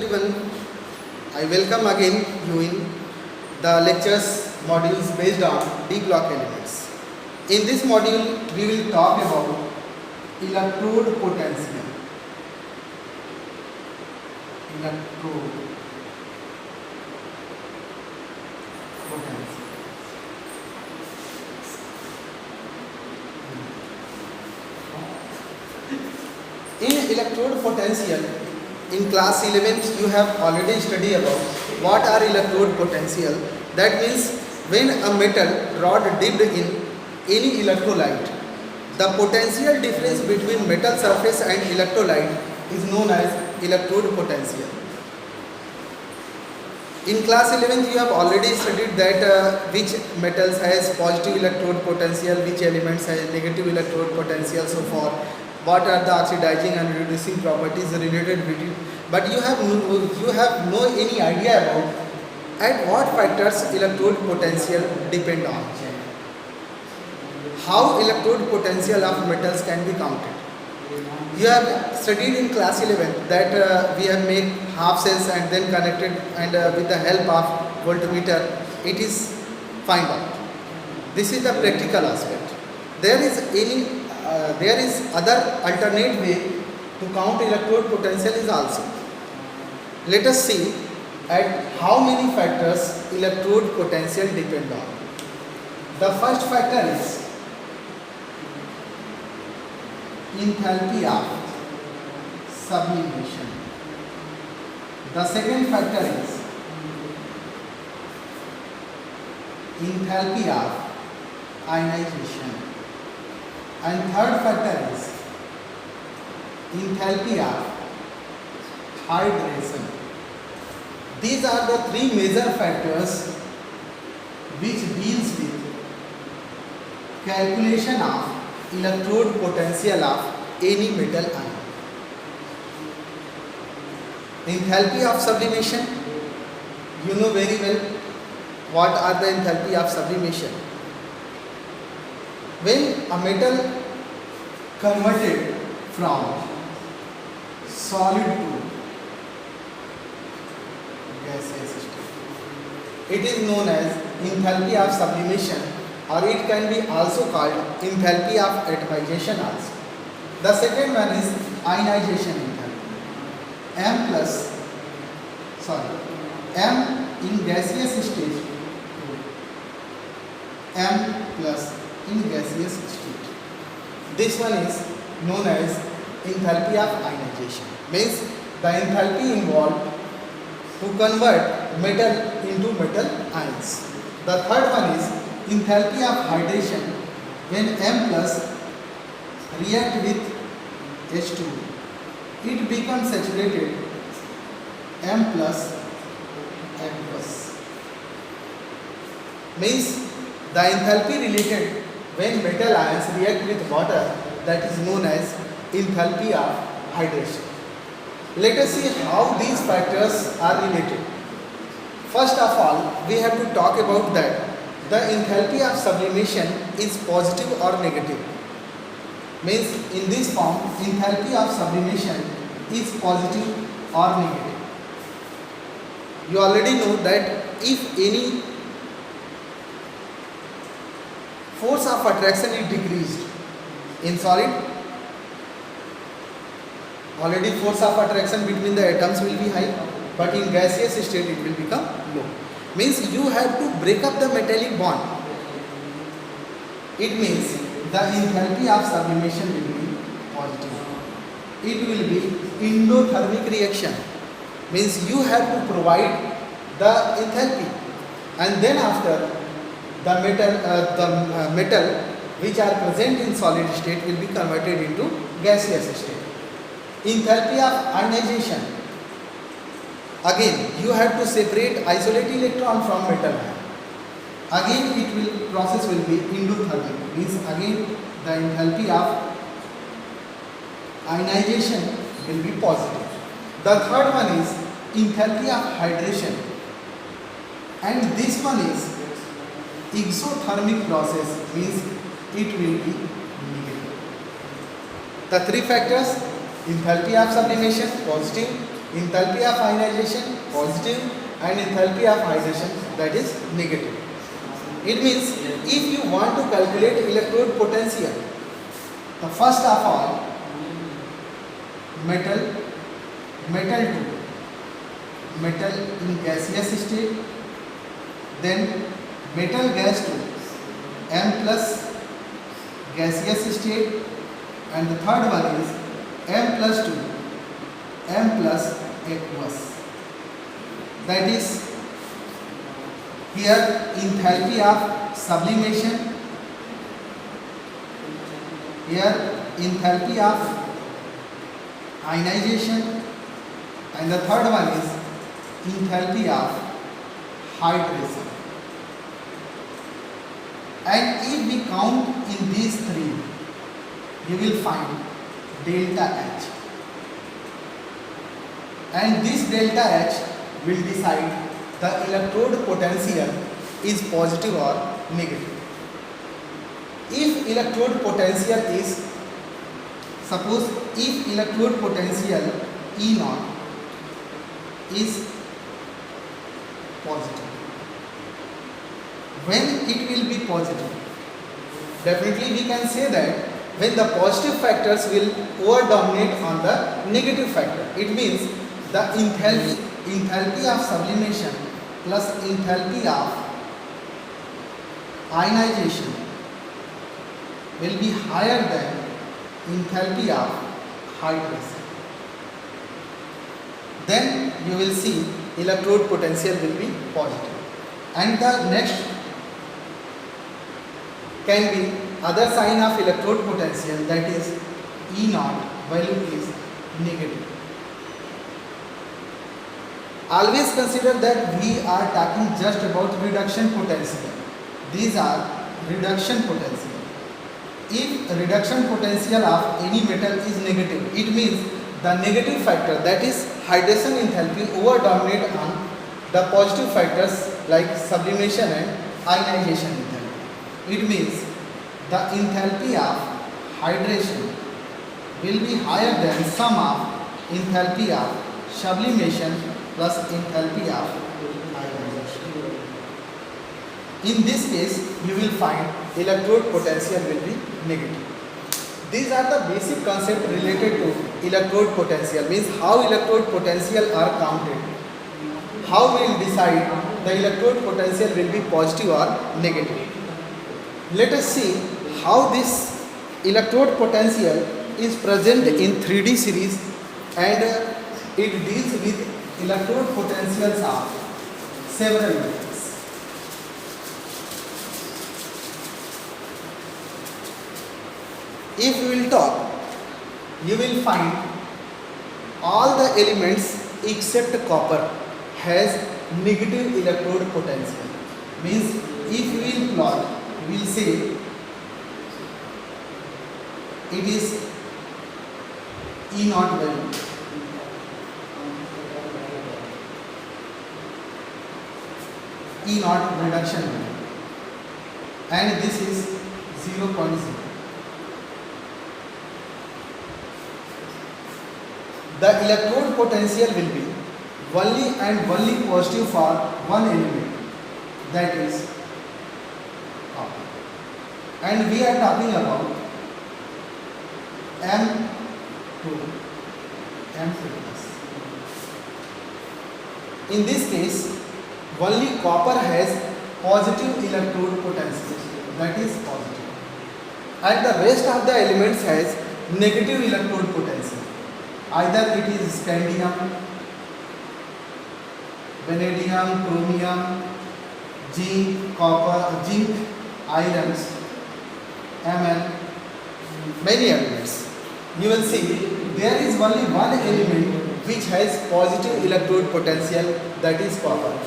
everyone. I welcome again you in the lectures modules based on D block elements. In this module, we will talk about electrode potential. Electrode potential. In electrode potential, in class 11th you have already studied about what are electrode potential. That means when a metal rod dipped in any electrolyte, the potential difference between metal surface and electrolyte is known as electrode potential. In class 11th you have already studied that which metals has positive electrode potential, which elements has negative electrode potential, so forth. What are the oxidizing and reducing properties related with it, but you have no any idea about at what factors electrode potential depend on. How electrode potential of metals can be counted. You have studied in class 11 that we have made half cells and then connected, and with the help of voltmeter it is find out. This is the practical aspect. There is other alternate way to count electrode potential is also. Let us see at how many factors electrode potential depend on. The first factor is enthalpy of sublimation. The second factor is enthalpy of ionization. And third factor is enthalpy of hydration. These are the three major factors which deals with calculation of electrode potential of any metal ion. Enthalpy of sublimation, you know very well what are the enthalpy of sublimation. When a metal converted from solid to gaseous state, it is known as enthalpy of sublimation, or it can be also called enthalpy of atomization also. The second one is ionization enthalpy. M in gaseous state, M plus in gaseous state. This one is known as enthalpy of ionization. Means the enthalpy involved to convert metal into metal ions. The third one is enthalpy of hydration. When M plus react with H2, it becomes saturated M plus M plus. Means the enthalpy related when metal ions react with water, that is known as enthalpy of hydration. Let us see how these factors are related. First of all, we have to talk about that the enthalpy of sublimation is positive or negative. Means in this form, enthalpy of sublimation is positive or negative. You already know that if any force of attraction is decreased in solid, already force of attraction between the atoms will be high, but in gaseous state it will become low. Means you have to break up the metallic bond. It means the enthalpy of sublimation will be positive. It will be endothermic reaction. Means you have to provide the enthalpy, and then after the metal which are present in solid state will be converted into gaseous state. Enthalpy of ionization. Again, you have to separate isolate electron from metal ion. Again, process will be endothermic. Means again the enthalpy of ionization will be positive. The third one is enthalpy of hydration, and this one is exothermic process, means it will be negative. The three factors: enthalpy of sublimation positive, Enthalpy of ionization positive and enthalpy of hydration, that is negative. It means if you want to calculate electrode potential, the first of all metal to metal in gaseous state, then metal gas to M plus gaseous state, and the third one is M plus to M plus aqueous. That is here enthalpy of sublimation, here enthalpy of ionization, and the third one is enthalpy of hydration. And if we count in these three, you will find delta H. And this delta H will decide the electrode potential is positive or negative. If electrode potential is, suppose if electrode potential E naught is positive, when it will be positive? Definitely we can say that when the positive factors will over dominate on the negative factor. It means the enthalpy of sublimation plus enthalpy of ionization will be higher than enthalpy of hydration. Then you will see electrode potential will be positive. And the next can be other sign of electrode potential, that is E naught value is negative. Always consider that we are talking just about reduction potential. These are reduction potential. If reduction potential of any metal is negative, it means the negative factor, that is hydration enthalpy, over dominate on the positive factors like sublimation and ionization enthalpy. It means the enthalpy of hydration will be higher than sum of enthalpy of sublimation plus enthalpy of ionization. In this case, you will find electrode potential will be negative. These are the basic concepts related to electrode potential, means how electrode potential are counted, how we will decide the electrode potential will be positive or negative. Let us see how this electrode potential is present in 3D series, and it deals with electrode potentials of several metals. If we will talk, you will find all the elements except copper has negative electrode potential. Means if we will plot, we will say it is E naught value. E naught reduction value, and this is 0.0. The electrode potential will be only and only positive for one element, that is copper. And we are talking about M to M2 plus. In this case, only copper has positive electrode potential, that is positive, and the rest of the elements has negative electrode potential. Either it is scandium, vanadium, chromium, zinc, copper, zinc, irons, Mn, many elements. You will see there is only one element which has positive electrode potential, that is copper.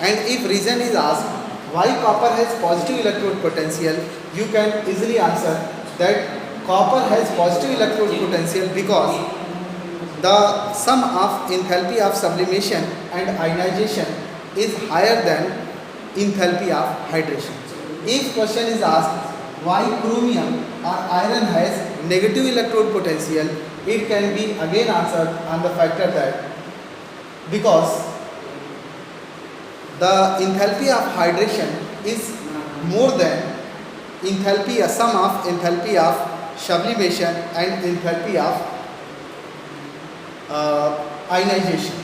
And if reason is asked why copper has positive electrode potential, you can easily answer that copper has positive electrode potential because the sum of enthalpy of sublimation and ionization is higher than enthalpy of hydration. If question is asked why chromium or iron has negative electrode potential, it can be again answered on the factor that because the enthalpy of hydration is more than enthalpy, a sum of enthalpy of sublimation and enthalpy of ionization.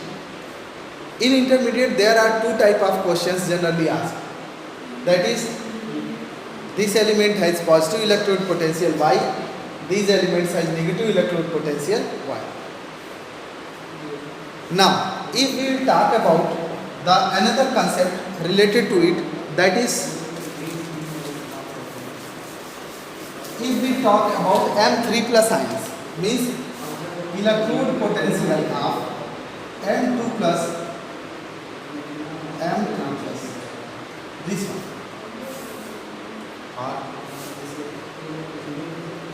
In intermediate, there are two type of questions generally asked. That is, this element has positive electrode potential Y, these elements has negative electrode potential Y. Now, if we will talk about the another concept related to it, that is, if we talk about M3 plus ions, means electrode potential of M2 plus M3 plus, this one, or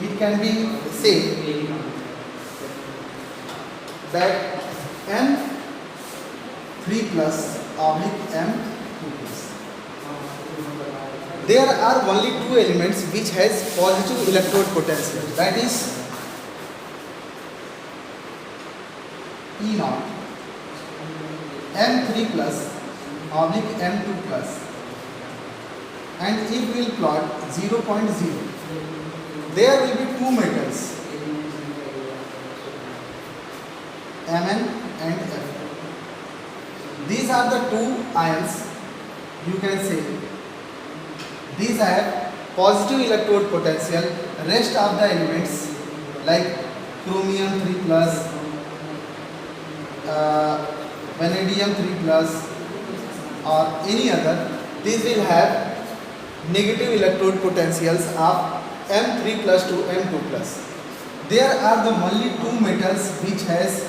it can be said that M3 plus oblique M2 plus. There are only two elements which has positive electrode potential, that is E0, M3 plus oblique M2 plus, and if we will plot 0.0, there will be two metals, Mn and F. These are the two ions, you can say. These have positive electrode potential. Rest of the elements like chromium 3 plus, vanadium 3 plus, or any other, these will have negative electrode potentials of M3 plus to M2 plus. There are the only two metals which has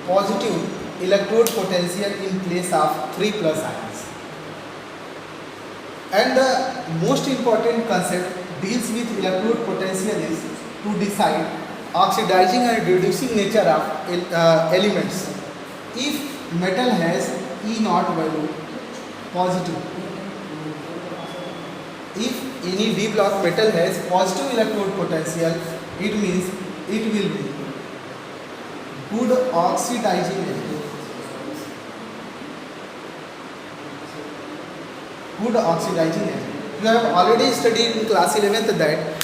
positive electrode potential in place of 3 plus ions. And the most important concept deals with electrode potential is to decide oxidizing and reducing nature of elements. If metal has E0 value positive, if any D block metal has positive electrode potential, it means it will be good oxidizing agent. Good oxidizing agent. You have already studied in class 11th that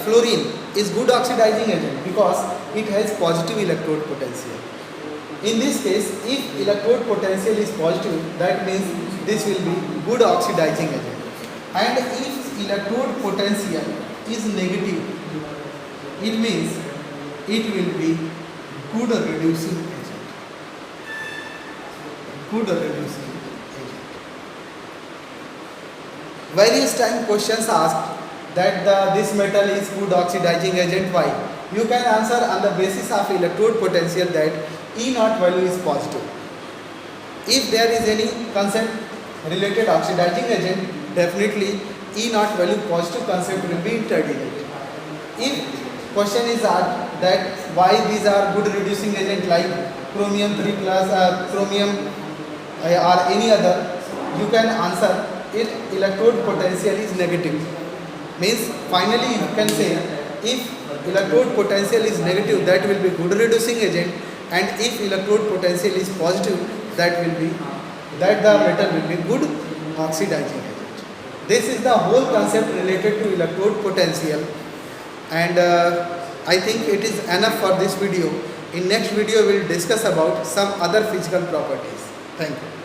fluorine is good oxidizing agent because it has positive electrode potential. In this case, if electrode potential is positive, that means this will be good oxidizing agent. And if electrode potential is negative, it means it will be good reducing agent. Good reducing agent. Various time questions asked that this metal is good oxidizing agent. Why? You can answer on the basis of electrode potential that E0 value is positive. If there is any concept related oxidizing agent, definitely E0 value positive concept will be interrogated. If question is asked that why these are good reducing agent like chromium 3 plus, chromium or any other, you can answer it electrode potential is negative. Means finally you can say if electrode potential is negative, that will be good reducing agent, and if electrode potential is positive, that the metal will be good oxidizing agent. This is the whole concept related to electrode potential, and I think it is enough for this video. In next video we will discuss about some other physical properties. Thank you.